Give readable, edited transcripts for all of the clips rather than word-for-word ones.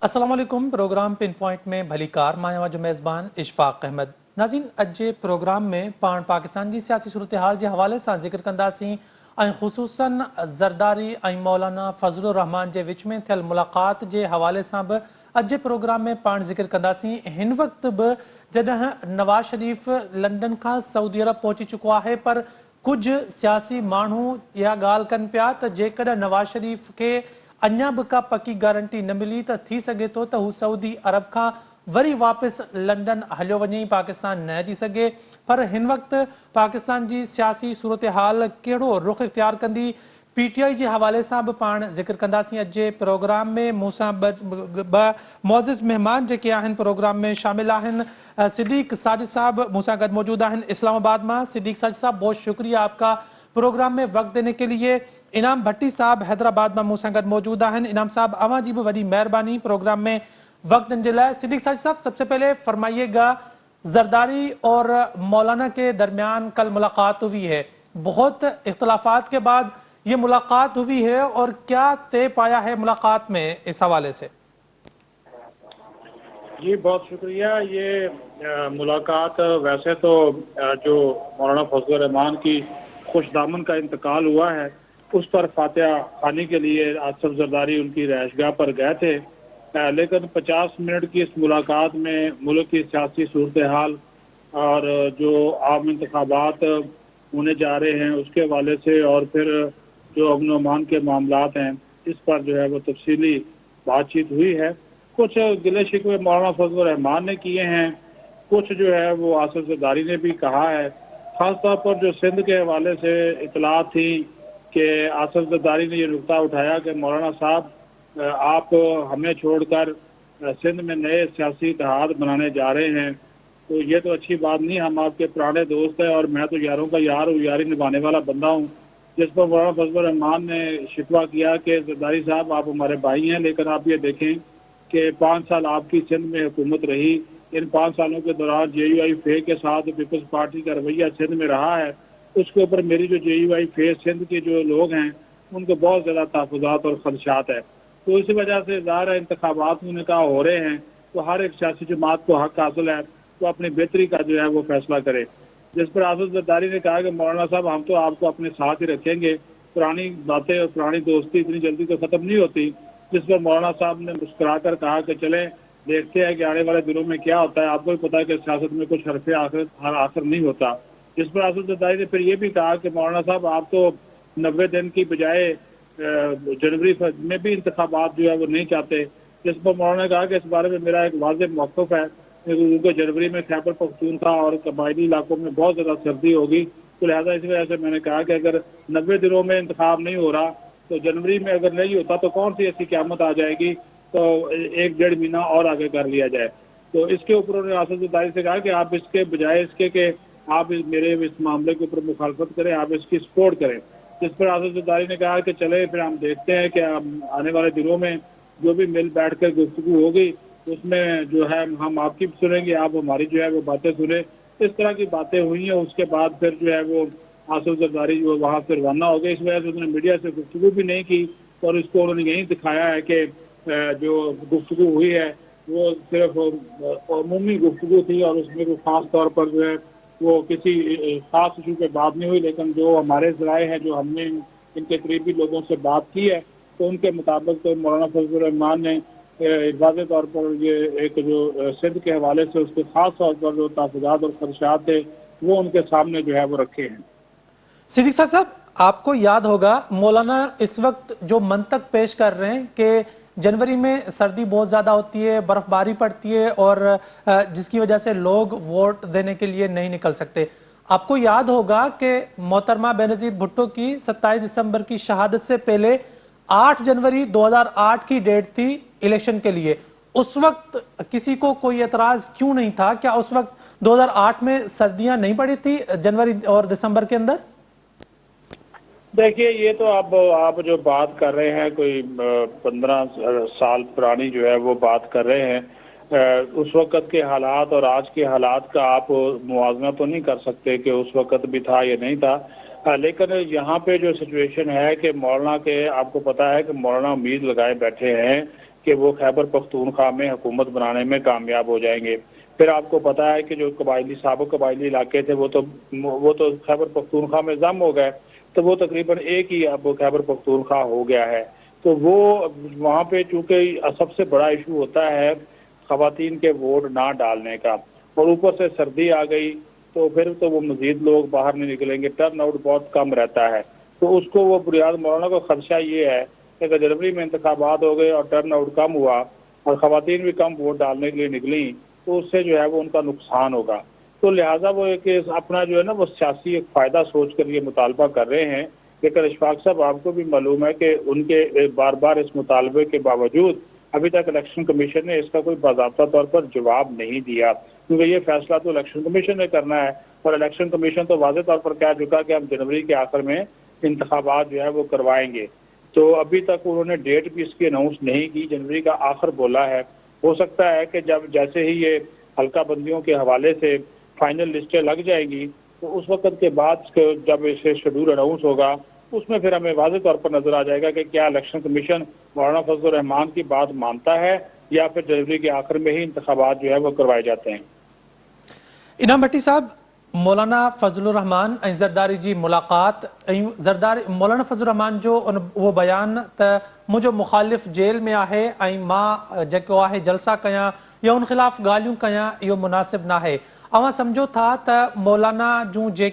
अस्सलाम वालेकुम। Programme pin point में भली कार माया जो मेज़बान इशफाक अहमद। नाज़रीन, अॼु प्रोग्राम में पाण पाकिस्तान की सियासी सूरत हाल के हवाले से जिक्र कंदासीं ऐं ख़ुसूसन ज़रदारी ऐं मौलाना फज़लुर रहमान के विच में थियल मुलाक़ात के हवाले से भी अॼु प्रोग्राम में पाण जिक्र कंदासीं। हिन वक्त भी जॾहिं नवाज शरीफ लंडन का सऊदी अरब पहुंची चुको है, पर कुछ सियासी मानू यह गाल कन पिया त जेकॾहिं नवाज शरीफ के अञा भी का पक्की गारंटी न मिली तो थी सके तो हू सऊदी अरब का वरी वापस लंडन हलियो वञे, पाकिस्तान न अची सके। पर हिन वक्त पाकिस्तान की सियासी सूरत हाल कहिड़ो रुख इख्तियार कंदी, PTI के हवाले से भी पाण जिक्र कंदासीं। अॼु प्रोग्राम में मूसा ब मोअज़्ज़िज़ मेहमान जेके आहिनि प्रोग्राम में शामिल आहिनि। सिद्दीक साजिद साहब मूसा गॾु मौजूद आहिनि इस्लामाबाद में। सिद्दीक साजिद साहब, बहुत शुक्रिया आपका प्रोग्राम में वक्त देने के लिए। इनाम भट्टी साहब हैदराबाद में मूसा गॾु मौजूद आहिनि। इनाम साहब, अवां जी भी वॾी मेहरबानी प्रोग्राम में वक्त देने के लिए। सिद्दीक साजिद साहब, सबसे पहले फरमाइएगा, जरदारी और मौलाना के दरमियान कल मुलाकात हुई है, बहुत इख्तलाफात के बाद ये मुलाकात हुई है, और क्या तय पाया है मुलाकात में इस हवाले से? जी बहुत शुक्रिया। ये मुलाकात वैसे तो जो मौलाना फजलुर रहमान की खुशदामन का इंतकाल हुआ है उस पर फातिहा खानी के लिए आसिफ जरदारी उनकी रहायशगाह पर गए थे, लेकिन 50 मिनट की इस मुलाकात में मुल्क की सियासी सूरत हाल और जो आम इंतखाबात होने जा रहे हैं उसके हवाले से और फिर जो अमन अमान के मामलात हैं इस पर जो है वो तफसीली बातचीत हुई है। कुछ गिले शिकवे मौलाना फजलुर रहमान ने किए हैं, कुछ जो है वो आसिफ जरदारी ने भी कहा है। खासतौर पर जो सिंध के हवाले से इतला थी कि आसिफ जरदारी ने ये नुकता उठाया कि मौलाना साहब आप हमें छोड़कर सिंध में नए सियासी इत्तेहाद बनाने जा रहे हैं, तो ये तो अच्छी बात नहीं। हम आपके पुराने दोस्त हैं और मैं तो यारों का यार हूँ, यारी निभाने वाला बंदा हूँ। जिस पर मौलाना फजलुर रहमान ने शिकवा किया कि जरदारी साहब आप हमारे भाई हैं, लेकिन आप ये देखें कि 5 साल आपकी सिंध में हुकूमत रही, इन 5 सालों के दौरान JUI फे के साथ पीपल्स पार्टी का रवैया सिंध में रहा है, उसके ऊपर मेरी जो JUI फे सिंध के जो लोग हैं उनको बहुत ज़्यादा तहफ़्फ़ुज़ात और खदशात है। तो इसी वजह से ज़ाहिर इंतखाबात उनका हो रहे हैं, तो हर एक सियासी जमात को हक हासिल है तो अपनी बेहतरी का जो है वो फैसला करे। जिस पर आसिफ जरदारी ने कहा कि मौलाना साहब हम तो आपको अपने साथ ही रखेंगे, पुरानी बातें और पुरानी दोस्ती इतनी जल्दी तो ख़त्म नहीं होती। जिस पर मौलाना साहब ने मुस्कुराकर कहा कि चलें देखते हैं कि आने वाले दिनों में क्या होता है। आपको भी पता है कि सियासत में कुछ हरफे आखिर नहीं होता। जिस पर आसिफ जरदारी ने फिर ये भी कहा कि मौलाना साहब आप तो 90 दिन की बजाय जनवरी में भी इंतखाबात जो है वो नहीं चाहते। जिस पर मौलाना ने कहा कि इस बारे में मेरा एक वाज़ेह मौक़िफ़ है, क्योंकि जनवरी में खैबर पख्तूनख्वा और कबायली इलाकों में बहुत ज़्यादा सर्दी होगी, तो लिहाजा इस वजह से मैंने कहा कि अगर 90 दिनों में इंतखाब नहीं हो रहा तो जनवरी में अगर नहीं होता तो कौन सी ऐसी क़यामत आ जाएगी, तो 1-1.5 महीना और आगे कर लिया जाए। तो इसके ऊपर उन्होंने आसिफ जरदारी से कहा कि आप इसके बजाय इसके कि आप मेरे इस मामले के ऊपर मुखालफत करें, आप इसकी सपोर्ट करें। जिस पर आसिफ जरदारी ने कहा कि चले फिर हम देखते हैं कि आने वाले दिनों में जो भी मिल बैठ कर गुफ्तगू होगी उसमें जो है हम आपकी भी सुनेंगे, आप हमारी जो है वो बातें सुने। इस तरह की बातें हुई हैं। उसके बाद फिर जो है वो आसिफ जरदारी जो वहाँ से रवाना हो गए। इस वजह से उन्होंने मीडिया से गुफ्तगू भी नहीं की और इसको उन्होंने यही दिखाया है कि जो गुफ्तगू हुई है वो सिर्फ अमूमी गुफ्तगू थी और उसमें कोई ख़ास तौर पर जो है वो किसी ख़ास इशू पे बात नहीं हुई। लेकिन जो हमारे ज़राए हैं, जो हमने इनके करीबी लोगों से बात की है, तो उनके मुताबिक तो मौलाना फजलुर रहमान ने वाज़ेह तौर पर ये एक जो सिंध के हवाले से उसके ख़ास तौर पर जो तहफ़्फ़ुज़ात और खदशात थे वो उनके सामने जो है वो रखे हैं। सिद्दीक साहब, आपको याद होगा मौलाना इस वक्त जो मंतक पेश कर रहे हैं कि जनवरी में सर्दी बहुत ज़्यादा होती है, बर्फ़बारी पड़ती है और जिसकी वजह से लोग वोट देने के लिए नहीं निकल सकते। आपको याद होगा कि मोहतरमा बेनज़ीर भुट्टो की 27 दिसंबर की शहादत से पहले 8 जनवरी 2008 की डेट थी इलेक्शन के लिए। उस वक्त किसी को कोई एतराज़ क्यों नहीं था? क्या उस वक्त 2008 में सर्दियाँ नहीं पड़ी थी जनवरी और दिसंबर के अंदर? देखिए, ये तो आप जो बात कर रहे हैं कोई 15 साल पुरानी जो है वो बात कर रहे हैं। उस वक़्त के हालात और आज के हालात का आप मुआवजा तो नहीं कर सकते कि उस वक़्त भी था या नहीं था। लेकिन यहाँ पे जो सिचुएशन है कि मौलाना के आपको पता है कि मौलाना उम्मीद लगाए बैठे हैं کہ وہ خیبر پختونخوا میں حکومت بنانے میں کامیاب ہو جائیں گے۔ پھر آپ کو پتہ ہے کہ جو سابق قبائلی علاقے تھے وہ تو خیبر پختونخوا میں ضم ہو گئے، تو وہ تقریباً ایک ہی اب خیبر پختونخوا ہو گیا ہے۔ تو وہ وہاں پہ چونکہ سب سے بڑا ایشو ہوتا ہے خواتین کے ووٹ نہ ڈالنے کا، اور اوپر سے سردی آ گئی تو پھر تو وہ مزید لوگ باہر نہیں نکلیں گے، ٹرن آؤٹ بہت کم رہتا ہے۔ تو اس کو وہ بنیاد مولانا کو خدشہ یہ ہے کہ اگر جنوری میں انتخابات ہو گئے اور ٹرن آؤٹ کم ہوا اور خواتین بھی کم ووٹ ڈالنے کے لیے نکلیں تو اس سے جو ہے وہ ان کا نقصان ہوگا۔ تو لہٰذا وہ ایک اپنا جو ہے نا وہ سیاسی ایک فائدہ سوچ کر یہ مطالبہ کر رہے ہیں، لیکن اشفاق صاحب آپ کو بھی معلوم ہے کہ ان کے بار بار اس مطالبے کے باوجود ابھی تک الیکشن کمیشن نے اس کا کوئی باضابطہ طور پر جواب نہیں دیا، کیونکہ یہ فیصلہ تو الیکشن کمیشن نے کرنا ہے، اور الیکشن کمیشن تو واضح طور پر کہہ چکا کہ ہم جنوری کے آخر میں انتخابات جو ہے وہ کروائیں گے۔ تو ابھی تک انہوں نے ڈیٹ بھی اس کی اناؤنس نہیں کی، جنوری کا آخر بولا ہے۔ ہو سکتا ہے کہ جیسے ہی یہ حلقہ بندیوں کے حوالے سے فائنل لسٹیں لگ جائیں گی تو اس وقت کے بعد جب اسے شیڈول اناؤنس ہوگا اس میں پھر ہمیں واضح طور پر نظر آ جائے گا کہ کیا الیکشن کمیشن مولانا فضل الرحمان کی بات مانتا ہے یا پھر جنوری کے آخر میں ہی انتخابات جو ہے وہ کروائے جاتے ہیں۔ انعام بھٹی صاحب، مولانا فضل الرحمان زرداری جی ملاقات مولانا فضل الرحمان جو وہ بیان مجھے مخالف جیل میں آہے ماں جو ہے جلسہ کیا یا ان خلاف گالیوں کیا یہ مناسب نہ ہے، اوہاں سمجھو تھا مولانا جو جے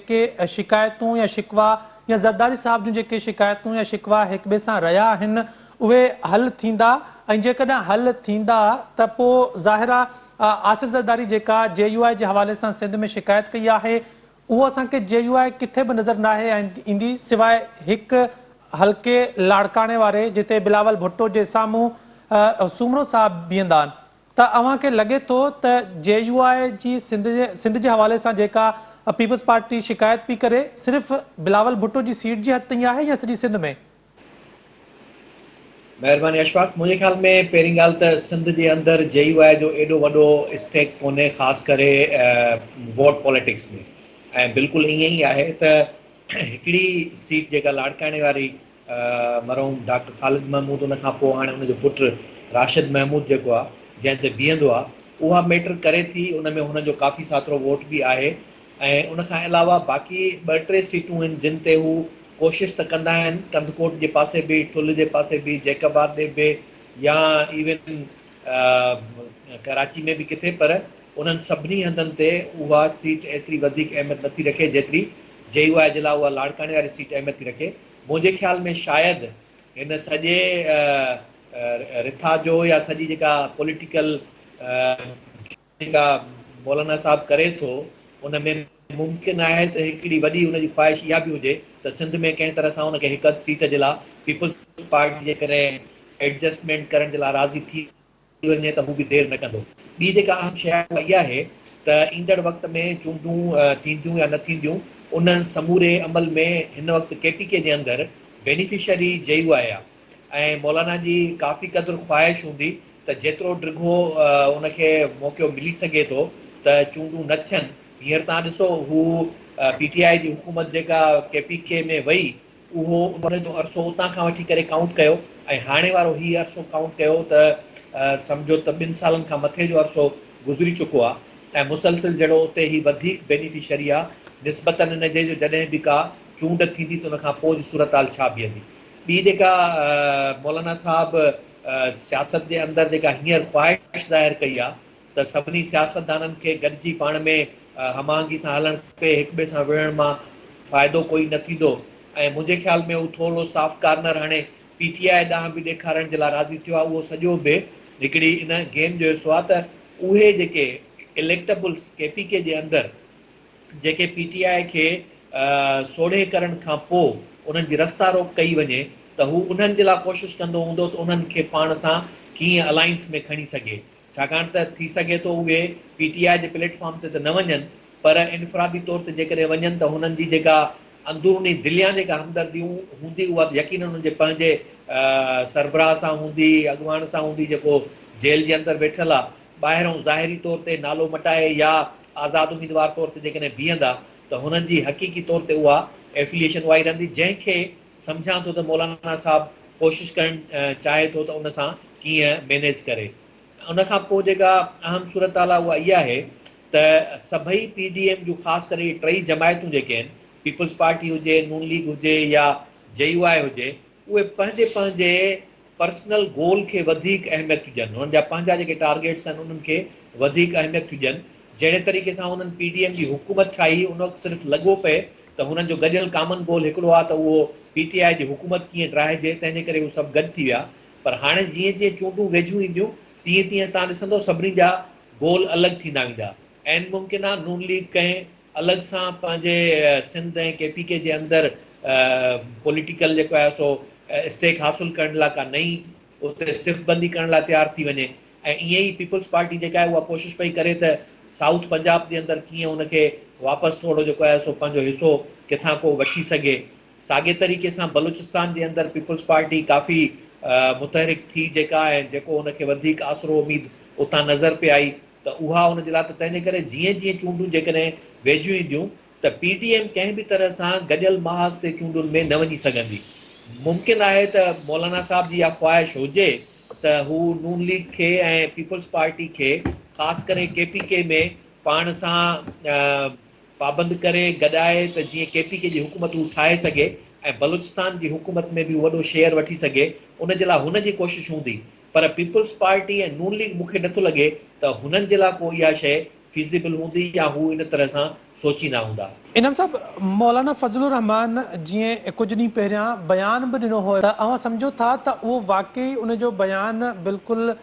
شکایتوں یا شکوا یا زرداری صاحب جو جے شکایتوں یا شکوا ایک بے سان رہا ہن اوے حل تھیندا، جیکڈھں حل تھیندا پو ظاہرہ آصف زرداری جیکا جے یو آئی کے حوالے سے سندھ میں شکایت کی ہے وہ اساں کے جے یو آئی کتنے بھی نظر نہ ایندی سوائے ایک حلقے لاڑکانے والے جتے بلاول بھٹو کے ساموں سومرو صاحب بیندان، تا اوہاں کے لگے تو جے یو آئی جی سندھ کے حوالے سے جیکا پیپلز پارٹی شکایت بھی کرے صرف بلاول بھٹو جی سیٹ جی حد تائیں ہے یا سڄی سندھ میں؟ مہربانی اشفاق، مجھے خیال میں پہریں گال تو سندھ کے اندر جے یو آئی جو ایڈو وڈو اسٹیک کونے خاص کرے ووٹ پالیٹکس میں، بالکل ائیں ہی ہے تو ایکڑی سیٹ جیکا لاڑکانے والی مرحوم ڈاکٹر خالد محمود ان کا پوء ہانے ان جو پٹ راشد محمود جیکو آ جن تے بیہندو آ وہ میٹر کرے تھی، ان میں ان جو کافی ساترو ووٹ بھی ہے، ان کا علاوہ باقی 2-3 سیٹوں ہیں جن تے وہ کوشش تو کندا ہیں، کندکوٹ کے پاسے بھی، ٹھل کے پاسے بھی، جیکباد دے بھی، یا ایون کراچی میں بھی کتنے، پر انہن سبنی ہندن تے وہ سیٹ ایتری ودیک اہمیت نتھی رکھے جیتری جے یو آئی جلا وہ لاڑکانے والی سیٹ اہمیت تھی رکھے۔ مجھے خیال میں شاید ان سجے رتھا جو یا سجی جگہ پولیٹیکل مولانا صاحب کرے تو ان میں ممکن ہے تو ایکڑی وڈی ان کی خواہش یہ بھی ہوجے تو سندھ میں کنहिं طرح سے ان کے ایک سیٹ کے لا پیپلز پارٹی کے کرے ایڈجسٹمنٹ کرنے کے لا راضی تھی ونے تو وہ بھی دیر نہ کندو۔ بی جگہ اہم شے یہ ہے تو ایندڑ وقت میں چونڈوں تھیندیوں یا نہ تھیندیوں ان سمورے عمل میں ان وقت کے پی کے اندر بینیفیشری جے یو آئی ہے، مولانا جی کافی قدر خواہش ہوندی تو جترو ڈرگو ان کے موقع ملی سکے تو چونڈوں نہ تھن۔ ہیر تا ڈسو وہ پی ٹی آئی کی حکومت جیکا کے پی کے میں وئی وہ ان جو عرصو اتاں کا وٹھی کرے کاؤنٹ کیو، ہانے وارو ہی عرصو کاؤنٹ کیو تو سمجھو تو 2 سالن کا متھے جو عرصو گزری چکو ہے، مسلسل جڑو تے ہی ودھیک بینیفیشری نسبتاً ان جو جڏهं بھی کا چونڈ تھیندی تو ان کا پوء صورتحال چھا بیہندی۔ بی جیکا مولانا صاحب سیاست کے اندر جیکا ہیر خواہش ظاہر کئی تو سبنی سیاستدانن کے گڈجی پان میں ہماہنگی سے ہلن پہ ایک بے سے وڑن میں فائدو کوئی نہ تھیندو، مجھے خیال میں وہ تھوڑو صاف کارنر ہانے پی ٹی آئی ڈاں بھی ڈیکھارن کے لا راضی تھو وہ سجو بھی ہکڑی ان گیم جو حصو تو اوہے جے الیکٹبلس کے پی کے دے اندر جے پی ٹی آئی کے سوڑے کرن کھا پو انہن جی رستہ روک کئی ونے تو وہ انہن جے لا کوشش کندو ہوندو تو انہن کے پان سان کی الائنس میں کھنی سکے، چھاکان تو تھی سکے تو وہ پی ٹی آئی کے پلیٹ فارم تے نہ ونجن پر انفرادی طور تے جے کرے ونجن تو انہن جی جگہ اندرونی دلیاں جگہ ہمدردیوں ہوندی وہ یقیناً ان کے پنجے سربراہ سے ہوندی، اگوان سے ہوندی جو جیل کے اندر بیٹھل باہروں ظاہری طور تے نالو مٹائے یا آزاد امیدوار طور تے جے بیہندا تو انہن جی حقیقی طور تے وہ ایفیلیشن وائی رہندی، جن کے سمجھا تو مولانا صاحب کوشش کرن چاہے تو ان سے कीअं मैनेज करे। उन खां पोइ जेका अहम सूरत हाल आहे उहा इहा आहे त सभई PDM जूं ख़ासि करे टई जमायतूं जेके आहिनि, पीपल्स पार्टी हुजे, नून लीग हुजे या JUI हुजे, उहे पंहिंजे पंहिंजे पर्सनल गोल खे वधीक अहमियत थियूं ॾियनि, हुननि जा पंहिंजा जेके टारगेट्स आहिनि उन्हनि खे वधीक अहमियत थियूं ॾियनि। जहिड़े तरीक़े सां हुननि PDM जी हुकूमत ठाही, उन वक़्तु सिर्फ़ु लॻो पए त हुननि जो गॾियल कॉमन गोल हिकिड़ो आहे त उहो PTI जी हुकूमत कीअं ड्राहिजे, तंहिंजे करे उहे सभु गॾु थी विया। पर हाणे जीअं जीअं चूंडूं वेझियूं ईंदियूं तीअं तीअं तव्हां ॾिसंदो सभिनी जा गोल अलॻि थींदा वेंदा। ऐं मुमकिन आहे नून लीग कंहिं अलॻि सां पंहिंजे सिंध ऐं KPK जे अंदरि पॉलिटिकल जेको आहे सो स्टेक हासिलु करण लाइ का नई उते सिफ़बंदी करण लाइ तयारु थी वञे। ऐं ईअं ई पीपल्स पार्टी जेका आहे उहा कोशिशि पई करे त साउथ पंजाब जे अंदरि कीअं उनखे वापसि थोरो जेको आहे सो पंहिंजो हिसो किथां को वठी सघे। साॻे तरीक़े सां बलूचिस्तान जे अंदरि पीपल्स पार्टी काफ़ी मुतहरिक थी जेका ऐं जेको उनखे वधीक आसरो उमेद उतां नज़र पे आई त उहा उनजे लाइ त तंहिंजे करे जीअं जीअं चूंडूं जेकॾहिं वेझियूं ईंदियूं त PDM कंहिं बि तरह सां गॾियल महाज़ ते चूंडुनि में न वञी सघंदी। मुमकिन आहे त मौलाना साहब जी इहा ख़्वाहिश हुजे त हू नून लीग खे ऐं पीपल्स पार्टी खे ख़ासि करे KPK में पाण सां पाबंद करे गॾाए त जीअं KPK जी हुकूमत हू ठाहे सघे ऐं बलूचिस्तान जी हुकूमत में बि वॾो शेयर वठी सघे, उन जे लाइ हुन जी कोशिशि हूंदी। पर पीपल्स पार्टी ऐं नून लीग मूंखे नथो लॻे त हुननि जे लाइ को इहा शइ फीज़िबल हूंदी या हू इन तरह सां सोचींदा हूंदा। इनाम साहब, मौलाना फजलुर रहमान जीअं कुझु ॾींहं पहिरियां बयान बि ॾिनो हो, त अव्हां सम्झो था त उहो वाकई उन जो बयान बिल्कुलु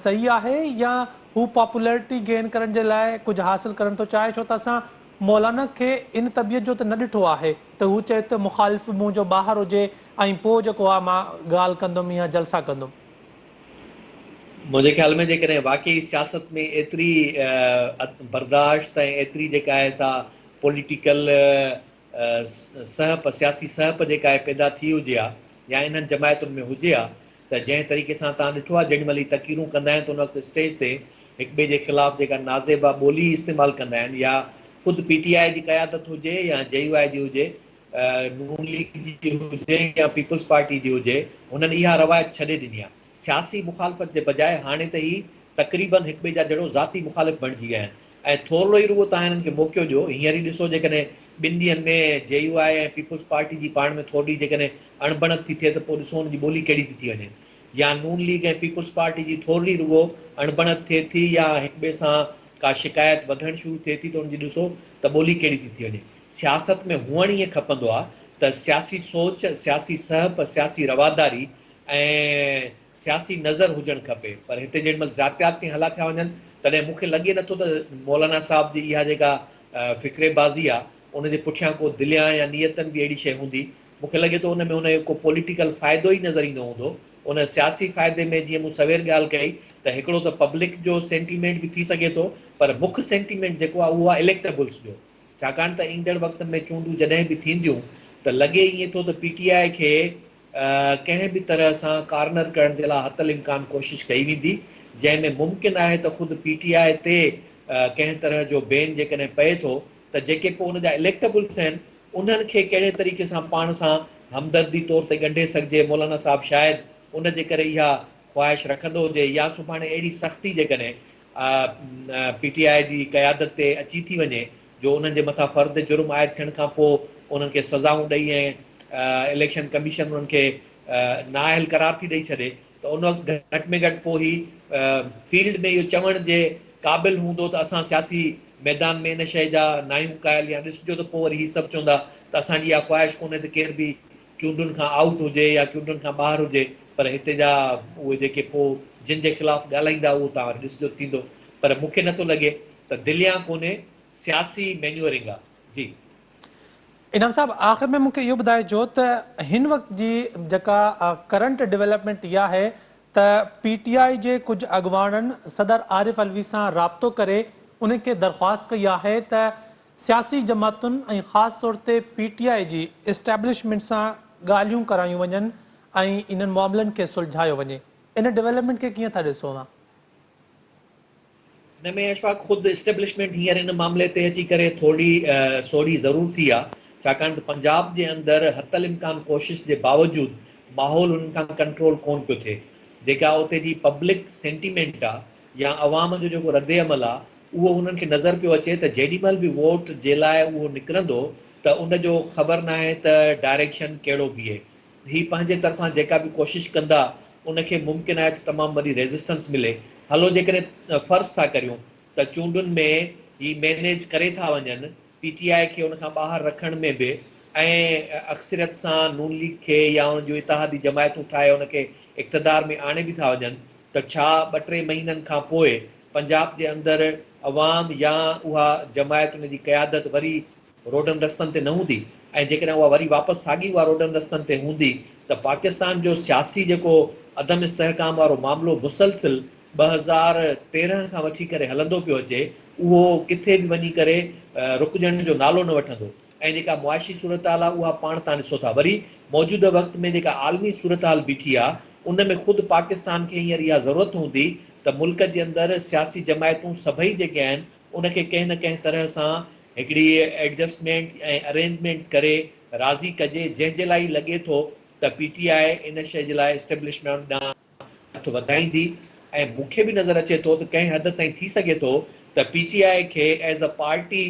सही आहे या हू पॉपुलैरिटी गेन करण जे लाइ कुझु हासिलु करणु थो चाहे? छो त असां मौलाना खे इन तबियत जो त न ॾिठो आहे त हू चए त मुख़ालिफ़ मुंहिंजो ॿाहिरि हुजे ऐं पोइ जेको आहे मां ॻाल्हि कंदुमि या जलसा कंदुमि। मुंहिंजे ख़्याल में जेकॾहिं वाकई सियासत में एतिरी बर्दाश्त ऐं एतिरी जेका आहे सा पॉलिटिकल सहप, सियासी सहप जेका आहे पैदा थी हुजे हा या इन्हनि जमायतुनि में हुजे हा त जंहिं तरीक़े सां तव्हां ॾिठो आहे जेॾी महिल तक़रीरूं कंदा आहिनि त उन वक़्तु स्टेज ते हिक ॿिए जे ख़िलाफ़ु जेका नाज़ेबा ॿोली इस्तेमालु कंदा आहिनि, या ख़ुदि PTI जी क़यादत हुजे या JUI जी हुजे, नून लीग जी हुजे या पीपल्स पार्टी जी हुजे, हुननि इहा रवायत छॾे ॾिनी आहे। सियासी मुखालफ़त जे बजाए हाणे त ही तक़रीबन हिक ॿिए जा जहिड़ो ज़ाती मुखालिफ़ बणिजी विया आहिनि। ऐं थोरो ई रुॻो तव्हां हिननि खे मौक़ो ॾियो, हींअर ई ॾिसो जेकॾहिं ॿिनि ॾींहंनि में JUI ऐं पीपल्स पार्टी जी पाण में थोरी जेकॾहिं अणबणत थी थिए त पोइ ॾिसो हुनजी ॿोली कहिड़ी थी वञे। या नून लीग ऐं पीपल्स पार्टी जी थोरी रुॻो अणबणत थिए थी या हिक ॿिए सां का शिकायत वधणु शुरू थिए थी त हुनजी ॾिसो त ॿोली कहिड़ी थी वञे। सियासत में हुअणु ईअं खपंदो आहे त सियासी सोच, सियासी सहप, सियासी रवादारी ऐं सियासी नज़र हुजणु खपे। पर हिते जेॾी महिल ज़ातियाती हला थिया वञनि तॾहिं मूंखे लॻे नथो त मौलाना साहब जी इहा जेका फ़िक्रेबाज़ी आहे उनजे पुठियां को दिलियां या नियतनि बि अहिड़ी शइ हूंदी। मूंखे लॻे थो उन में हुनजो को पॉलिटिकल फ़ाइदो ई नज़र ईंदो हूंदो। उन सियासी फ़ाइदे में जीअं मूं सवेर ॻाल्हि कई त हिकिड़ो त पब्लिक जो सेंटीमेंट बि थी सघे थो, पर मुख्य सेंटीमेंट जेको आहे उहो आहे इलेक्टेबल्स जो। छाकाणि त ईंदड़ वक़्त में चूंडूं जॾहिं बि थींदियूं त लॻे ईअं थो त PTI खे कंहिं बि तरह सां कार्नर करण जे लाइ हतल इम्कान कोशिशि कई वेंदी, जंहिंमें मुमकिन आहे त ख़ुदि PTI ते कंहिं तरह जो बैन जेकॾहिं पए थो त जेके पोइ हुन जा इलेक्टेबल्स आहिनि उन्हनि खे कहिड़े तरीक़े सां पाण सां हमदर्दी तौर ते ॻंढे सघिजे। मौलाना साहब शायदि उन जे करे इहा ख़्वाहिश रखंदो हुजे, या सुभाणे अहिड़ी सख़्ती जेकॾहिं PTI जी क़यादत ते अची थी वञे जो उन्हनि जे मथां फ़र्द जुर्म आयद थियण खां पोइ उन्हनि खे सज़ाऊं ॾेई ऐं इलेक्शन कमीशन उन्हनि खे नाअहल करार थी ॾेई छॾे त उन वक़्तु घटि में घटि पोइ ही फील्ड में इहो चवण जे क़ाबिल हूंदो त असां सियासी मैदान में इन शइ जा नायूं कायल, या ॾिसजो त पोइ वरी ही सभु चवंदा त असांजी इहा ख़्वाहिश कोन्हे त केर बि चूंडुनि खां आउट हुजे या चूंडुनि खां ॿाहिरि हुजे। पर हिते जा उहे जेके पोइ जिन जे ख़िलाफ़ु ॻाल्हाईंदा उहो तव्हां वरी ॾिसजो थींदो। पर मूंखे नथो लॻे त दिलियां कोन्हे, सियासी मैन्यूअरिंग आहे। जी इनाम साहब, आख़िर में मूंखे इहो ॿुधाइजो त हिन वक़्त जी जेका करंट डेवलपमेंट इहा आहे त PTI जे कुझु अॻुवाणनि सदर आरिफ अलवी सां राब्तो करे उनखे दरख़्वास्त कई आहे त सियासी जमातुनि ऐं ख़ासि तौर ते PTI जी इस्टेब्लिशमेंट सां ॻाल्हियूं करायूं वञनि ऐं इन्हनि मामलनि खे सुलझायो वञे। इन डेवलपमेंट खे कीअं था ॾिसो? हिन में अशफ़ाक़ ख़ुदि इस्टेब्लिशमेंट हींअर हिन मामले ते अची करे थोरी सोढ़ी ज़रूर थी आहे, छाकाणि त पंजाब जे अंदरि हतल इम्कान कोशिश जे बावजूदु माहौल उन्हनि खां कंट्रोल कोन पियो थिए। जेका उते जी पब्लिक सेंटिमेंट आहे या अवाम जो जेको रद्द अमल आहे उहो हुननि खे नज़र पियो अचे त जेॾीमहिल बि वोट जे लाइ उहो निकिरंदो त उनजो ख़बर न आहे त डायरेक्शन कहिड़ो बीहे। ही पंहिंजे तरफ़ां जेका बि कोशिशि कंदा उनखे मुमकिन आहे त तमामु वॾी रेज़िस्टेंस मिले। हलो जेकॾहिं फ़र्ज़ था करियूं त चूंडुनि में ही मैनेज करे था वञनि PTI खे उन खां ॿाहिरि रखण में बि ऐं अक्सरियत सां नून लीग खे या उन जूं इतिहादी जमायतूं ठाहे उनखे इक़्तिदार में आणे बि था वञनि त छा 2-3 महीननि खां पोइ पंजाब जे अंदरि अवाम या उहा जमायत उन जी क़यादत वरी रोडनि रस्तनि ते न हूंदी ऐं जेकॾहिं उहा वरी वापसि साॻी उहा रोडनि रस्तनि ते हूंदी त पाकिस्तान जो सियासी जेको अदम इस्तेहकाम वारो मामिलो मुसलसिल 2013 खां वठी करे हलंदो पियो अचे उहो किथे बि वञी करे रुकजण जो नालो न वठंदो ऐं जेका मुआशी सूरत हाल आहे उहा पाण तव्हां ॾिसो था। वरी मौजूदा वक़्त में जेका आलमी सूरत हाल बीठी आहे उन में ख़ुदि पाकिस्तान खे हींअर इहा ज़रूरत हूंदी त मुल्क जे अंदरि सियासी जमायतूं सभई जेके आहिनि उनखे कंहिं न कंहिं तरह सां हिकिड़ी एडजस्टमेंट ऐं अरेंजमेंट करे राज़ी कजे जंहिंजे लाइ लॻे थो त PTI इन शइ जे लाइ एस्टेब्लिशमेंट ॾांहुं हथु वधाईंदी ऐं मूंखे बि नज़र अचे थो त कंहिं हद ताईं थी सघे थो त PTI खे एज़ अ पार्टी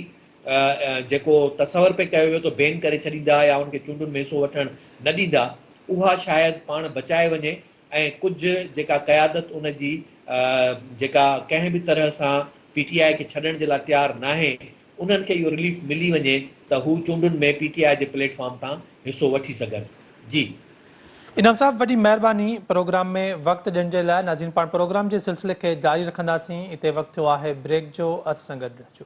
जेको तसवर पे कयो वियो त बैन करे छॾींदा या उनखे चूंडुनि में हिसो वठणु न ॾींदा उहा शायदि पाण बचाए वञे ऐं कुझु जेका क़यादत उन जी जेका कंहिं बि तरह सां PTI खे छॾण जे लाइ तयारु न आहे उन्हनि खे इहो रिलीफ मिली वञे त हू चूंडुनि में PTI जे प्लेटफॉर्म तां हिसो वठी सघनि। जी इनाम साहब वॾी महिरबानी प्रोग्राम में वक़्तु ॾियण जे लाइ। नाज़रीन पाण प्रोग्राम जे सिलसिले खे जारी रखंदासीं। हिते वक़्तु थियो आहे ब्रेक जो। असां सां गॾु अचो।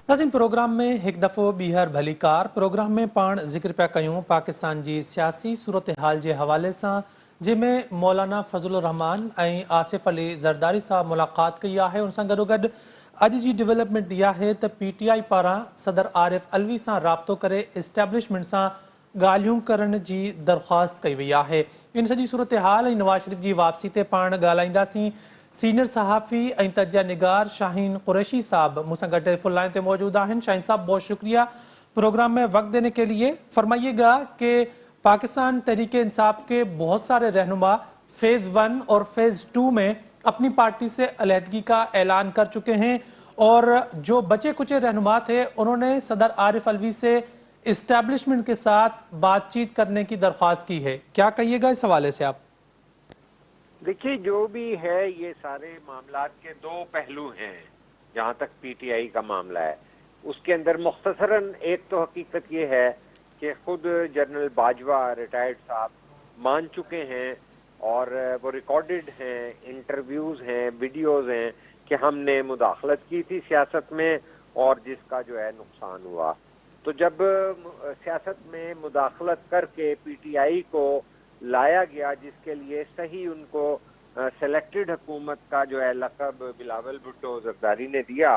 नाज़रीन प्रोग्राम में हिकु दफ़ो ॿीहर भलीकार प्रोग्राम में पाण ज़िक्र पिया कयूं पाकिस्तान जी सियासी सूरत हाल जे हवाले सां जंहिंमें मौलाना फज़लुर रहमान ऐं आसिफ अली ज़रदारी साहब मुलाक़ात कई आहे। उन सां गॾोगॾु अॼु जी डेवलपमेंट इहा आहे त PTI पारां सदर आरिफ अलवी सां राब्तो करे इस्टेब्लिशमेंट सां ॻाल्हियूं करण जी दरख़्वास्त कई वई आहे। इन सॼी सूरत हाल ऐं नवाज़ शरीफ़ जी वापसी ते पाण ॻाल्हाईंदासीं। सीनियर सहाफ़ी ऐं तजिया निगार शाहीन कुरैशी साहब मुझसे गड्ढे टेलीफोन लाइन पे मौजूद हैं। शाहीन साहब बहुत शुक्रिया प्रोग्राम में वक्त देने के लिए। फरमाइएगा कि पाकिस्तान तहरीक इंसाफ के बहुत सारे रहनुमा फेज़ 1 और फेज़ 2 में अपनी पार्टी से अलहदगी का ऐलान कर चुके हैं और जो बचे कुचे रहनुमा थे उन्होंने सदर आरिफ अलवी से इस्टेब्लिशमेंट के साथ बातचीत करने की दरख्वास्त की है। क्या कहिएगा इस हवाले से आप? देखिए जो भी है ये सारे मामलात के दो पहलू हैं। जहाँ तक PTI का मामला है उसके अंदर मुख्तसरन एक तो हकीकत ये है कि खुद जनरल बाजवा रिटायर्ड साहब मान चुके हैं और वो रिकॉर्डेड हैं, इंटरव्यूज़ हैं, वीडियोज़ हैं कि हमने मुदाखलत की थी सियासत में और जिसका जो है नुकसान हुआ। तो जब सियासत में मुदाखलत करके PTI को लाया गया जिसके लिए सही उनको सेलेक्टेड हुकूमत का जो है लक़ब बिलावल भुट्टो जरदारी ने दिया,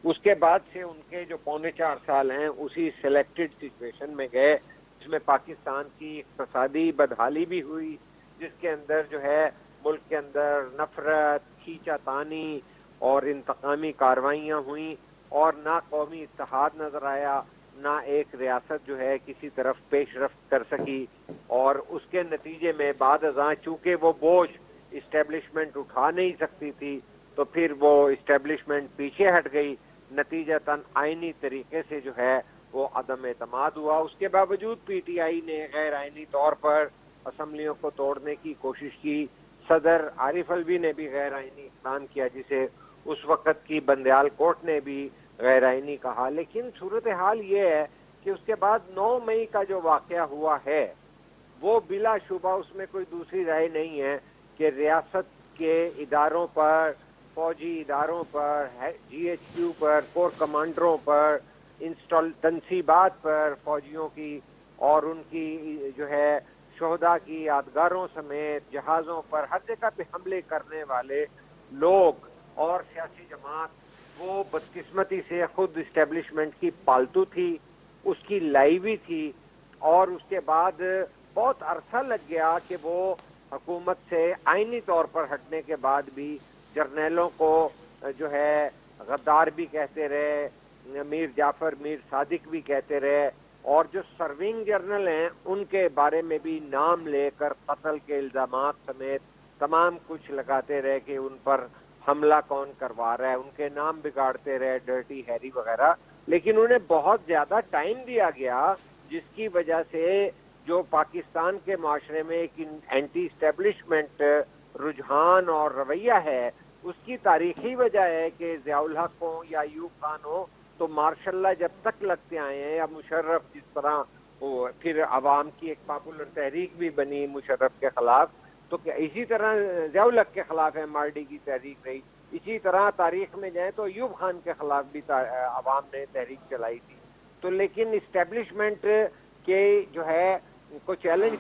उसके बाद से उनके जो 3.25 साल हैं उसी सेलेक्टेड सिचुएशन में गए जिसमें पाकिस्तान की इक़्तिसादी बदहाली भी हुई, जिसके अंदर जो है मुल्क के अंदर नफरत, खींचातानी और इंतकामी कार्रवाइयाँ हुई और ना कौमी इत्तेहाद नजर आया, ना एक रियासत जो है किसी तरफ पेशरफ्त कर सकी और उसके नतीजे में बाद अज़ां चूँकि वो बोझ इस्टेब्लिशमेंट उठा नहीं सकती थी तो फिर वो इस्टेब्लिशमेंट पीछे हट गई। नतीजतन आइनी तरीके से जो है वो अदम एतमाद हुआ। उसके बावजूद PTI ने गैर आइनी तौर पर असम्बलियों को तोड़ने की कोशिश की। सदर आरिफ अलवी ने भी गैर आइनी इक़दाम किया जिसे उस वक़्त की बंदयाल कोर्ट ने भी गैर आइनी कहा। लेकिन सूरत हाल ये है कि उसके बाद 9 मई का जो वाक़या हुआ है वो बिलाशुबा उसमें कोई दूसरी राय नहीं है कि रियासत के इदारों पर, फौजी इदारों पर, GHQ पर, कोर कमांडरों पर, इंस्टॉल तनसीबात पर फौजियों की और उनकी जो है शोहदा की यादगारों समेत जहाज़ों पर हर जगह पे हमले करने वाले लोग और सियासी जमात वो बदकिस्मती से खुद इस्टेब्लिशमेंट की पालतू थी, उसकी लाइवी थी। اور اس کے بعد بہت عرصہ لگ گیا کہ وہ حکومت سے آئینی طور پر ہٹنے کے بعد بھی جرنیلوں کو جو ہے غدار بھی کہتے رہے، میر جعفر میر صادق بھی کہتے رہے، اور جو سرونگ جرنل ہیں ان کے بارے میں بھی نام لے کر قتل کے الزامات سمیت تمام کچھ لگاتے رہے کہ ان پر حملہ کون کروا رہا ہے، ان کے نام بگاڑتے رہے، ڈرٹی ہیری وغیرہ. لیکن انہیں بہت زیادہ ٹائم دیا گیا، جس کی وجہ سے جو پاکستان کے معاشرے میں ایک اینٹی اسٹیبلشمنٹ رجحان اور رویہ ہے، اس کی تاریخی وجہ ہے کہ ضیاء الحق ہو یا ایوب خان ہو تو ماشاء اللہ جب تک لگتے آئے ہیں، یا مشرف جس طرح وہ پھر عوام کی ایک پاپولر تحریک بھی بنی مشرف کے خلاف، تو اسی طرح ضیاء الحق کے خلاف ایم آر ڈی کی تحریک رہی. اسی طرح تاریخ میں جائیں تو ایوب خان کے خلاف بھی عوام نے تحریک چلائی تھی. تو لیکن اسٹیبلشمنٹ کے جو ہے کو چیلنج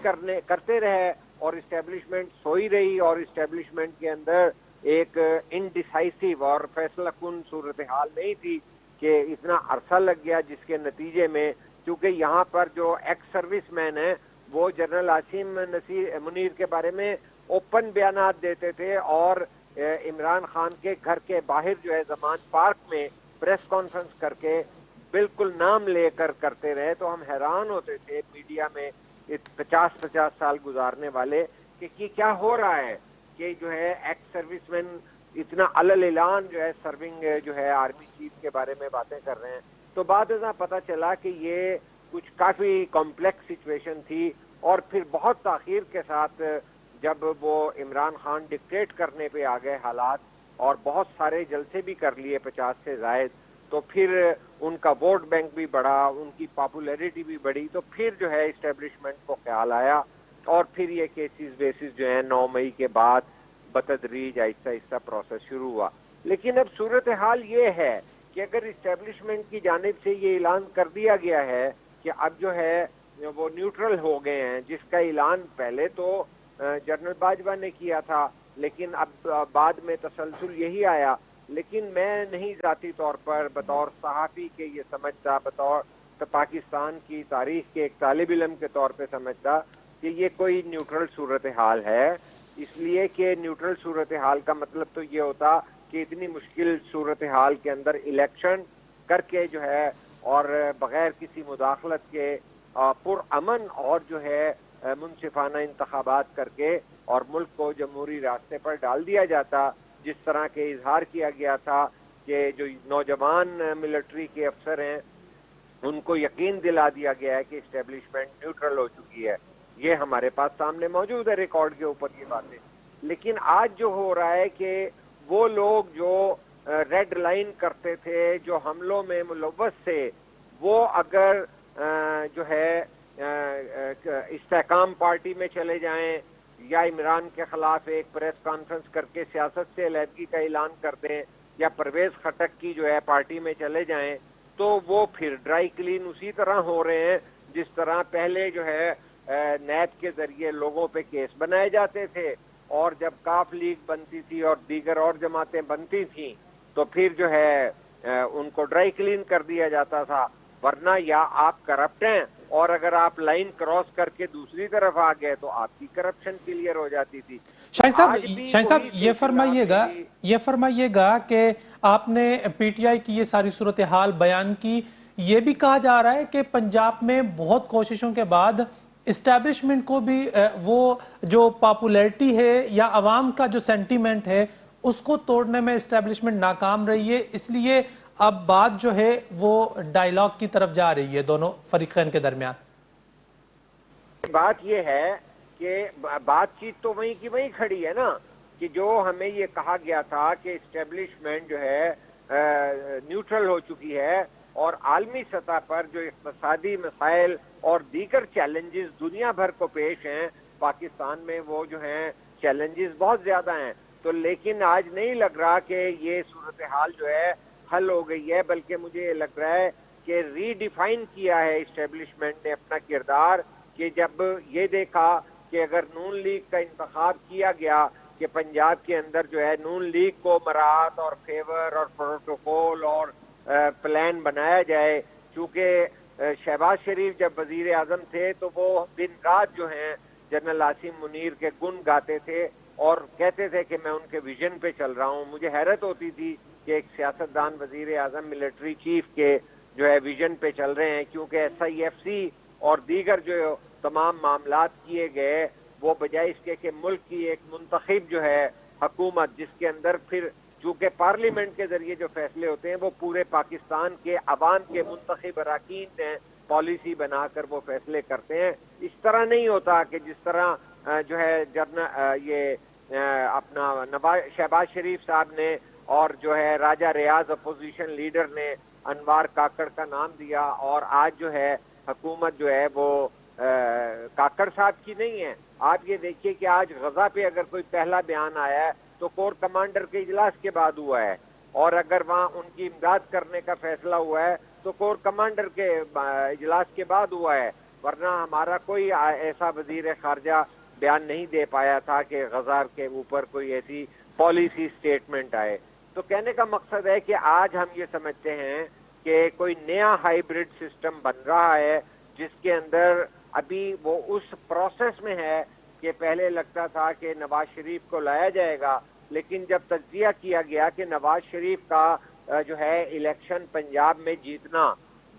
کرتے رہے، اور اسٹیبلشمنٹ سوئی رہی، اور اسٹیبلشمنٹ کے اندر ایک انڈیسائسو اور فیصلہ کن صورتحال نہیں تھی کہ اتنا عرصہ لگ گیا، جس کے نتیجے میں چونکہ یہاں پر جو ایکس سروس مین ہیں وہ جنرل عاصم منیر کے بارے میں اوپن بیانات دیتے تھے، اور عمران خان کے گھر کے باہر جو ہے زمان پارک میں پریس کانفرنس کر کے بالکل نام لے کر کرتے رہے. تو ہم حیران ہوتے تھے میڈیا میں 50 سال گزارنے والے کہ کیا ہو رہا ہے کہ جو ہے ایکس سروس مین اتنا علل اعلان جو ہے سرونگ جو ہے آرمی چیف کے بارے میں باتیں کر رہے ہیں. تو بعد ازاں پتہ چلا کہ یہ کچھ کافی کمپلیکس سچویشن تھی، اور پھر بہت تاخیر کے ساتھ جب وہ عمران خان ڈکٹیٹ کرنے پہ آ گئے حالات، اور بہت سارے جلسے بھی کر لیے 50 سے زائد، تو پھر ان کا ووٹ بینک بھی بڑھا، ان کی پاپولیرٹی بھی بڑھی، تو پھر جو ہے اسٹیبلشمنٹ کو خیال آیا، اور پھر یہ کیسز بیسز جو ہیں 9 مئی کے بعد بتدریج آہستہ آہستہ پروسیس شروع ہوا. لیکن اب صورتحال یہ ہے کہ اگر اسٹیبلشمنٹ کی جانب سے یہ اعلان کر دیا گیا ہے کہ اب جو ہے وہ نیوٹرل ہو گئے ہیں، جس کا اعلان پہلے تو جنرل باجوہ نے کیا تھا، لیکن اب بعد میں تسلسل یہی آیا. لیکن میں نہیں ذاتی طور پر بطور صحافی کے یہ سمجھتا، بطور پاکستان کی تاریخ کے ایک طالب علم کے طور پہ سمجھتا کہ یہ کوئی نیوٹرل صورتحال ہے. اس لیے کہ نیوٹرل صورتحال کا مطلب تو یہ ہوتا کہ اتنی مشکل صورتحال کے اندر الیکشن کر کے جو ہے، اور بغیر کسی مداخلت کے پرامن اور جو ہے منصفانہ انتخابات کر کے، اور ملک کو جمہوری راستے پر ڈال دیا جاتا، جس طرح کے اظہار کیا گیا تھا کہ جو نوجوان ملٹری کے افسر ہیں ان کو یقین دلا دیا گیا ہے کہ اسٹیبلشمنٹ نیوٹرل ہو چکی ہے. یہ ہمارے پاس سامنے موجود ہے ریکارڈ کے اوپر یہ باتیں. لیکن آج جو ہو رہا ہے کہ وہ لوگ جو ریڈ لائن کرتے تھے، جو حملوں میں ملوث تھے، وہ اگر جو ہے استحکام پارٹی میں چلے جائیں، یا عمران کے خلاف ایک پریس کانفرنس کر کے سیاست سے علیحدگی کا اعلان کر دیں، یا پرویز خٹک کی جو ہے پارٹی میں چلے جائیں، تو وہ پھر ڈرائی کلین اسی طرح ہو رہے ہیں جس طرح پہلے جو ہے نیب کے ذریعے لوگوں پہ کیس بنائے جاتے تھے، اور جب کاف لیگ بنتی تھی اور دیگر اور جماعتیں بنتی تھیں تو پھر جو ہے ان کو ڈرائی کلین کر دیا جاتا تھا. ورنہ یا آپ کرپٹ ہیں، اور اگر آپ لائن کراس کر کے دوسری طرف آ گئے تو آپ کی کرپشن کلیئر ہو جاتی تھی. شاہین صاحب یہ فرمائیے گا کہ آپ نے پی ٹی آئی کی یہ ساری صورتحال بیان کی، یہ بھی کہا جا رہا ہے کہ پنجاب میں بہت کوششوں کے بعد اسٹیبلشمنٹ کو بھی وہ جو پاپولیرٹی ہے یا عوام کا جو سینٹیمنٹ ہے اس کو توڑنے میں اسٹیبلشمنٹ ناکام رہی ہے، اس لیے اب بات جو ہے وہ ڈائیلاگ کی طرف جا رہی ہے دونوں فریقین کے درمیان. بات یہ ہے کہ بات چیت تو وہیں کی وہیں کھڑی ہے نا، کہ جو ہمیں یہ کہا گیا تھا کہ اسٹیبلشمنٹ جو ہے نیوٹرل ہو چکی ہے، اور عالمی سطح پر جو اقتصادی مسائل اور دیگر چیلنجز دنیا بھر کو پیش ہیں، پاکستان میں وہ جو ہیں چیلنجز بہت زیادہ ہیں. تو لیکن آج نہیں لگ رہا کہ یہ صورتحال جو ہے حل ہو گئی ہے، بلکہ مجھے یہ لگ رہا ہے کہ ری ڈیفائن کیا ہے اسٹیبلشمنٹ نے اپنا کردار، کہ جب یہ دیکھا کہ اگر نون لیگ کا انتخاب کیا گیا کہ پنجاب کے اندر جو ہے نون لیگ کو مراعات اور فیور اور پروٹوکول اور پلان بنایا جائے، چونکہ शहबाज शरीफ जब वजीर आजम थे तो वो दिन रात जो हैं जनरल आसिम मुनीर के गुण गाते थे और कहते थे कि मैं उनके विजन पे चल रहा हूँ। मुझे हैरत होती थी कि एक सियासतदान वजीर आजम मिलिट्री चीफ के जो है विजन पे चल रहे हैं, क्योंकि SIFC और दीगर जो तमाम मामलात किए गए वो बजाय इसके कि मुल्क की एक मुंतखब जो है हुकूमत, जिसके अंदर फिर चूँकि पार्लियामेंट के जरिए जो फैसले होते हैं वो पूरे पाकिस्तान के अवाम के मुंतखब अरकान हैं, पॉलिसी बनाकर वो फैसले करते हैं। इस तरह नहीं होता कि जिस तरह जो है अपना शहबाज शरीफ साहब ने और जो है राजा रियाज अपोजिशन लीडर ने अनवार काकड़ का नाम दिया, और आज जो है हुकूमत जो है वो काकड़ साहब की नहीं है। आप ये देखिए कि आज गजा पे अगर कोई पहला बयान आया है तो कोर कमांडर के इजलास के बाद हुआ है, और अगर वहाँ उनकी इमदाद करने का फैसला हुआ है तो कोर कमांडर के इजलास के बाद हुआ है, वरना हमारा कोई ऐसा वजीर खारजा बयान नहीं दे पाया था कि गजा के ऊपर कोई ऐसी पॉलिसी स्टेटमेंट आए। तो कहने का मकसद है कि आज हम ये समझते हैं कि कोई नया हाइब्रिड सिस्टम बन रहा है, जिसके अंदर अभी वो उस प्रोसेस में है कि पहले लगता था कि नवाज शरीफ को लाया जाएगा, लेकिन जब तज्जिया किया गया कि नवाज शरीफ का जो है इलेक्शन पंजाब में जीतना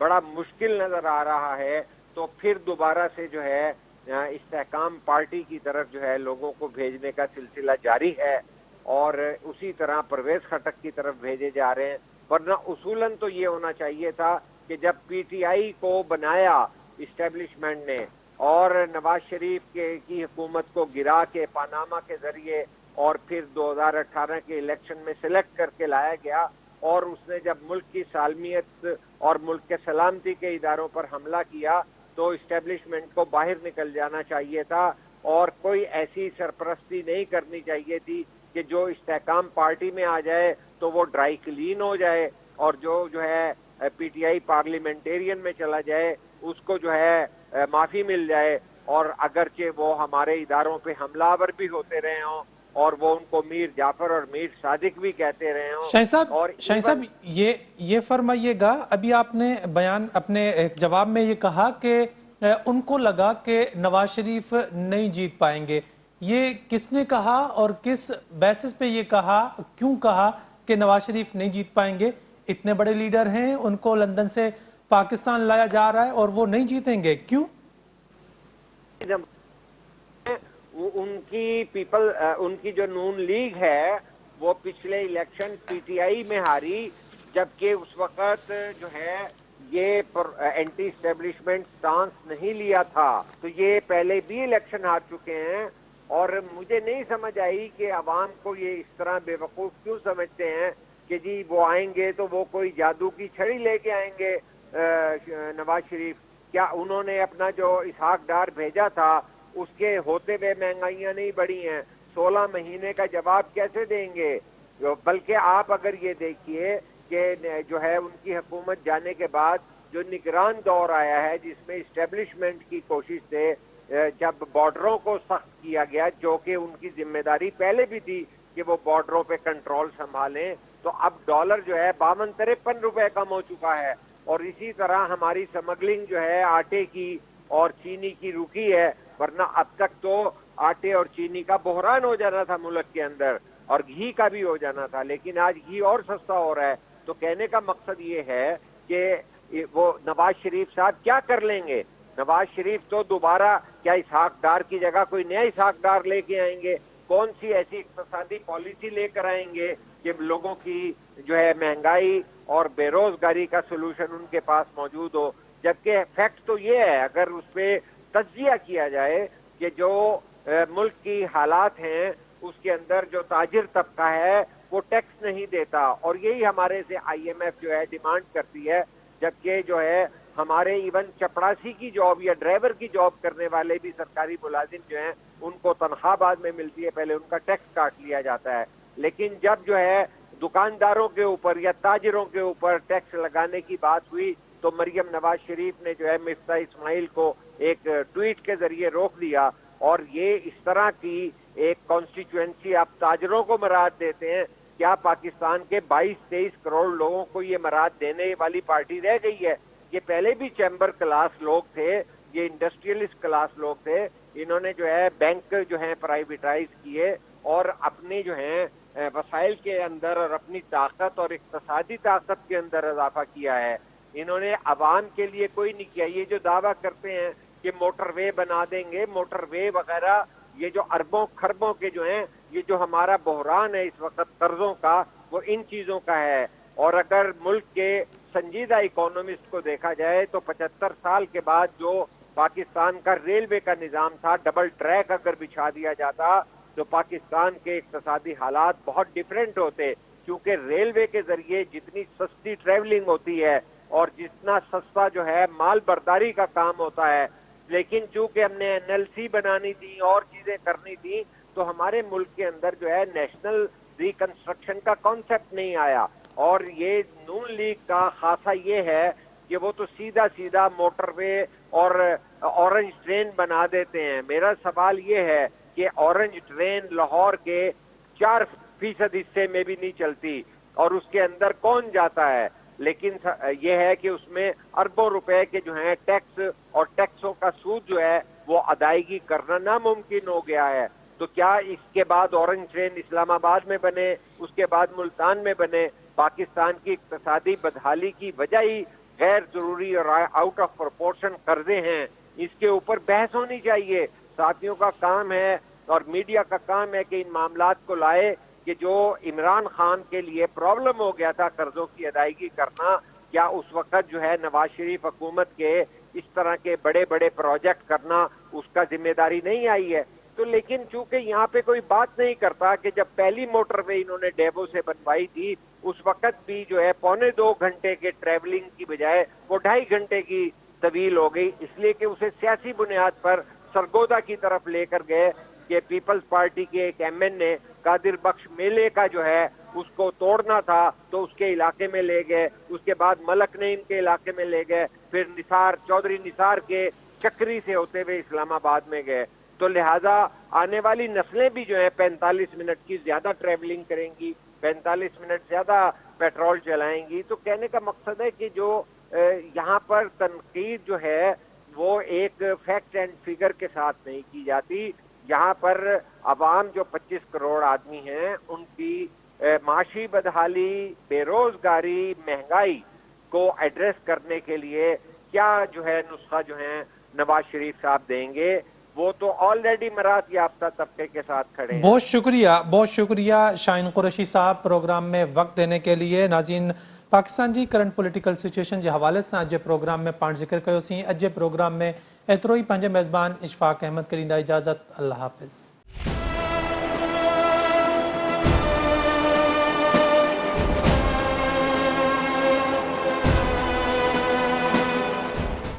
बड़ा मुश्किल नजर आ रहा है, तो फिर दोबारा से जो है इस्तेहकाम पार्टी की तरफ जो है लोगों को भेजने का सिलसिला जारी है, और उसी तरह परवेज खटक की तरफ भेजे जा रहे हैं। वरना उसूलन तो ये होना चाहिए था कि जब PTI को बनाया इस्टेब्लिशमेंट ने और नवाज शरीफ की हुकूमत को गिरा के पानामा के जरिए और फिर 2018 के इलेक्शन में सिलेक्ट करके लाया गया, और उसने जब मुल्क की सालमियत और मुल्क के सलामती के इदारों पर हमला किया तो इस्टेब्लिशमेंट को बाहर निकल जाना चाहिए था, और कोई ऐसी सरपरस्ती नहीं करनी चाहिए थी कि जो इस्तेहकाम पार्टी में आ जाए तो वो ड्राई क्लीन हो जाए, और जो है PTI पार्लियामेंटेरियन में चला जाए उसको जो है माफी मिल जाए, और अगरचे वो हमारे इदारों पे हमलावर भी होते रहे हों और वो उनको मीर जाफर और मीर सादिक भी कहते रहे हों। शाहीन साहब ये फरमाइएगा, अभी आपने बयान अपने जवाब में ये कहा कि उनको लगा कि नवाज शरीफ नहीं जीत पाएंगे। ये किसने कहा और किस बेसिस पे ये कहा, क्यों कहा कि नवाज शरीफ नहीं जीत पाएंगे? इतने बड़े लीडर हैं, उनको लंदन से पाकिस्तान लाया जा रहा है और वो नहीं जीतेंगे, क्यों? उनकी जो नून लीग है वो पिछले इलेक्शन PTI में हारी, जबकि उस वक्त जो है ये एंटी स्टेब्लिशमेंट स्टांस नहीं लिया था, तो ये पहले भी इलेक्शन हार चुके हैं। और मुझे नहीं समझ आई कि अवाम को ये इस तरह बेवकूफ क्यों समझते हैं कि जी वो आएंगे तो वो कोई जादू की छड़ी लेके आएंगे नवाज शरीफ। क्या उन्होंने अपना जो इसहाक डार भेजा था उसके होते हुए महंगाइयां नहीं बढ़ी हैं? 16 महीने का जवाब कैसे देंगे? बल्कि आप अगर ये देखिए कि जो है उनकी हुकूमत जाने के बाद जो निगरान दौर आया है, जिसमें इस्टेब्लिशमेंट की कोशिश से जब बॉर्डरों को सख्त किया गया, जो कि उनकी जिम्मेदारी पहले भी थी कि वो बॉर्डरों पे कंट्रोल संभालें, तो अब डॉलर जो है 52-53 रुपए कम हो चुका है। और इसी तरह हमारी स्मगलिंग जो है आटे की और चीनी की रुकी है, वरना अब तक तो आटे और चीनी का बहरान हो जाना था मुल्क के अंदर, और घी का भी हो जाना था, लेकिन आज घी और सस्ता हो रहा है। तो कहने का मकसद ये है कि वो नवाज शरीफ साहब क्या कर लेंगे? नवाज शरीफ तो दोबारा क्या इसहाक डार की जगह कोई नया इसहाक डार लेके आएंगे? कौन सी ऐसी इक्तिसादी पॉलिसी लेकर आएंगे कि लोगों की जो है महंगाई और बेरोजगारी का सलूशन उनके पास मौजूद हो? जबकि फैक्ट तो ये है, अगर उस पर तज्जिया किया जाए कि जो मुल्क की हालात हैं उसके अंदर जो ताजिर तबका है वो टैक्स नहीं देता, और यही हमारे से IMF जो है डिमांड करती है, जबकि जो है हमारे इवन चपरासी की जॉब या ड्राइवर की जॉब करने वाले भी सरकारी मुलाजिम जो हैं उनको तनख्वाह बाद में मिलती है, पहले उनका टैक्स काट लिया जाता है। लेकिन जब जो है दुकानदारों के ऊपर या ताजिरों के ऊपर टैक्स लगाने की बात हुई तो मरियम नवाज शरीफ ने जो है मिफ्ता इस्माइल को एक ट्वीट के जरिए रोक दिया, और ये इस तरह की एक कॉन्स्टिट्यूएंसी आप ताजरों को मराद देते हैं। क्या पाकिस्तान के 22-23 करोड़ लोगों को ये मराद देने वाली पार्टी रह गई है? یہ پہلے بھی چیمبر کلاس لوگ تھے, یہ انڈسٹریلسٹ کلاس لوگ تھے, انہوں نے جو ہے بینک جو ہیں پرائیویٹائز کیے اور اپنی جو ہیں وسائل کے اندر اور اپنی طاقت اور اقتصادی طاقت کے اندر اضافہ کیا ہے. انہوں نے عوام کے لیے کوئی نہیں کیا. یہ جو دعویٰ کرتے ہیں کہ موٹر وے بنا دیں گے, موٹر وے وغیرہ, یہ جو اربوں خربوں کے جو ہیں, یہ جو ہمارا بحران ہے اس وقت قرضوں کا, وہ ان چیزوں کا ہے. اور اگر ملک کے سنجیدہ اکانومسٹ کو دیکھا جائے تو 75 سال کے بعد جو پاکستان کا ریلوے کا نظام تھا, ڈبل ٹریک اگر بچھا دیا جاتا تو پاکستان کے اقتصادی حالات بہت ڈیفرنٹ ہوتے, کیونکہ ریلوے کے ذریعے جتنی سستی ٹریولنگ ہوتی ہے اور جتنا سستا جو ہے مال برداری کا کام ہوتا ہے, لیکن چونکہ ہم نے NLC بنانی تھی اور چیزیں کرنی تھی تو ہمارے ملک کے اندر جو ہے نیشنل ریکنسٹرکشن کا کانسیپٹ نہیں آیا. اور یہ نون لیگ کا خاصہ یہ ہے کہ وہ تو سیدھا سیدھا موٹر وے اور اورنج ٹرین بنا دیتے ہیں. میرا سوال یہ ہے کہ اورنج ٹرین لاہور کے 4% حصے میں بھی نہیں چلتی اور اس کے اندر کون جاتا ہے, لیکن یہ ہے کہ اس میں اربوں روپے کے جو ہیں ٹیکس اور ٹیکسوں کا سود جو ہے وہ ادائیگی کرنا ناممکن ہو گیا ہے. تو کیا اس کے بعد اورنج ٹرین اسلام آباد میں بنے, اس کے بعد ملتان میں بنے؟ پاکستان کی اقتصادی بدحالی کی وجہ ہی غیر ضروری اور آؤٹ آف پروپورشن قرضے ہیں. اس کے اوپر بحث ہونی چاہیے. ساتھیوں کا کام ہے اور میڈیا کا کام ہے کہ ان معاملات کو لائے کہ جو عمران خان کے لیے پرابلم ہو گیا تھا قرضوں کی ادائیگی کرنا, کیا اس وقت جو ہے نواز شریف حکومت کے اس طرح کے بڑے بڑے پروجیکٹ کرنا اس کا ذمہ داری نہیں آئی ہے؟ تو لیکن چونکہ یہاں پہ کوئی بات نہیں کرتا کہ جب پہلی موٹر وے انہوں نے ڈیبو سے بنوائی تھی اس وقت بھی جو ہے 1.25 گھنٹے کے ٹریولنگ کی بجائے وہ 2.5 گھنٹے کی طویل ہو گئی, اس لیے کہ اسے سیاسی بنیاد پر سرگودا کی طرف لے کر گئے کہ پیپلز پارٹی کے ایک MN نے قادر بخش میلے کا جو ہے اس کو توڑنا تھا تو اس کے علاقے میں لے گئے, اس کے بعد ملک نعیم کے علاقے میں لے گئے, پھر چودھری نثار کے چکری سے ہوتے ہوئے اسلام آباد میں گئے. تو لہٰذا آنے والی نسلیں بھی جو ہیں 45 منٹ کی زیادہ ٹریولنگ کریں گی, 45 منٹ زیادہ پیٹرول چلائیں گی. تو کہنے کا مقصد ہے کہ جو یہاں پر تنقید جو ہے وہ ایک فیکٹ اینڈ فگر کے ساتھ نہیں کی جاتی. یہاں پر عوام جو 25 کروڑ آدمی ہیں ان کی معاشی بدحالی, بے روزگاری, مہنگائی کو ایڈریس کرنے کے لیے کیا جو ہے نسخہ جو ہے نواز شریف صاحب دیں گے؟ وہ تو آلریڈی مراد یافتہ طبقے کے ساتھ کھڑے ہیں. بہت شکریہ شاہین قریشی صاحب پروگرام میں وقت دینے کے لیے. ناظرین, پاکستان جی کرنٹ پولیٹیکل سچویشن کے حوالے سے اج پروگرام میں پانچ ذکر کیو سی. اج پروگرام میں ایترو ہی. پنج میزبان اشفاق احمد کریندا اجازت. اللہ حافظ.